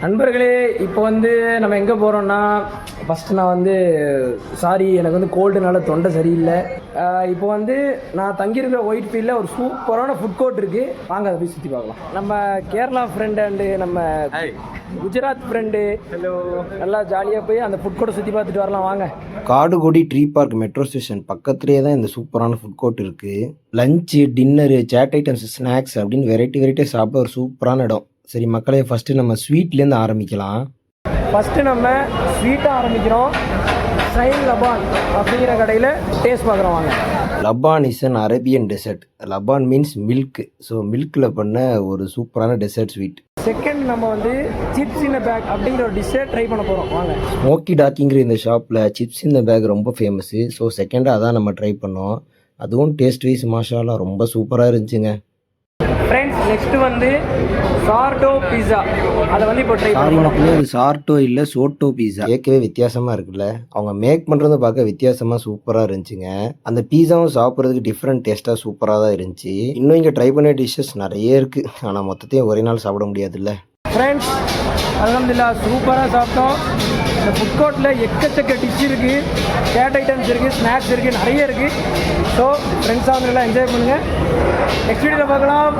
நண்பர்களே, இப்போ நம்ம எங்கே போகிறோன்னா, ஃபஸ்ட்டு நான் சாரி, எனக்கு கோல்டுனால தொண்டை சரியில்லை. இப்போ நான் தங்கியிருக்கிற ஒயிட் ஃபீல்டில் ஒரு சூப்பரான ஃபுட் கோர்ட் இருக்குது. வாங்க அதை போய் சுற்றி பார்க்கலாம். நம்ம கேரளா ஃப்ரெண்டு அண்டு நம்ம குஜராத் ஃப்ரெண்டு ஹலோ நல்லா ஜாலியாக போய் அந்த ஃபுட் கோர்ட்டை சுற்றி பார்த்துட்டு வரலாம். வாங்க. Kadugodi tree park metro station பக்கத்துலேயே தான் இந்த சூப்பரான ஃபுட் கோர்ட் இருக்குது. Lunch, dinner, chaat items, snacks அப்படின்னு வெரைட்டியாக சாப்பிட ஒரு சூப்பரான இடம். சரி மக்களே, ஃபஸ்ட்டு நம்ம ஸ்வீட்லேருந்து ஆரம்பிக்கலாம். ஃபஸ்ட்டு நம்ம ஸ்வீட்டாக ஆரம்பிக்கிறோம். சைன் லபான் அப்படிங்கிற கடையில் டேஸ்ட் பார்க்குறோம். வாங்க. Laban is an Arabian dessert. Laban means milk. So மில்கில் பண்ண ஒரு சூப்பரான டெசர்ட் ஸ்வீட். செகண்ட் நம்ம சிப்ஸ் இன் பேக் அப்படிங்கிற ஒரு டிஷ்ஷை ட்ரை பண்ண போகிறோம். வாங்க. ஸ்மோக்கி டாக்கிங்கிற இந்த ஷாப்பில் சிப்ஸ் இந்த பேக் ரொம்ப ஃபேமஸ்ஸு. ஸோ செகண்டாக அதான் நம்ம ட்ரை பண்ணோம். அதுவும் டேஸ்ட் வைஸ் மாஷாலா ரொம்ப சூப்பராக இருந்துச்சுங்க. ஃப்ரெண்ட்ஸ், நெக்ஸ்ட்டு சார்டோ பீஸா. அதை இப்போ ட்ரை பண்ணுவோம். அது சார்ட்டோ இல்லை, சோட்டோ பீஸா. கேட்கவே வித்தியாசமாக இருக்குல்ல. அவங்க மேக் பண்ணுறது பார்க்க வித்தியாசமாக சூப்பராக இருந்துச்சுங்க. அந்த பீஸாவும் சாப்பிட்றதுக்கு டிஃப்ரெண்ட் டேஸ்ட்டாக சூப்பராக தான் இருந்துச்சு. இன்னும் இங்கே ட்ரை பண்ண டிஷ்ஷஸ் நிறைய இருக்குது. ஆனால் மொத்தத்தையும் ஒரே நாள் சாப்பிட முடியாதுல்ல. ஃப்ரெண்ட்ஸ், அல்ஹம்துலில்லாஹ் சூப்பராக சாப்பிட்டோம். இந்த ஃபுட் கோர்ட்டில் எக்கச்சக்க டிஷ் இருக்குது, கேட் ஐட்டம்ஸ் இருக்குது, ஸ்நாக்ஸ் இருக்குது, நிறைய இருக்குது. ஸோ ஃப்ரெண்ட்ஸாக நல்லா என்ஜாய் பண்ணுங்கள். நெக்ஸ்ட் வீடியோவில் பார்க்கலாம்.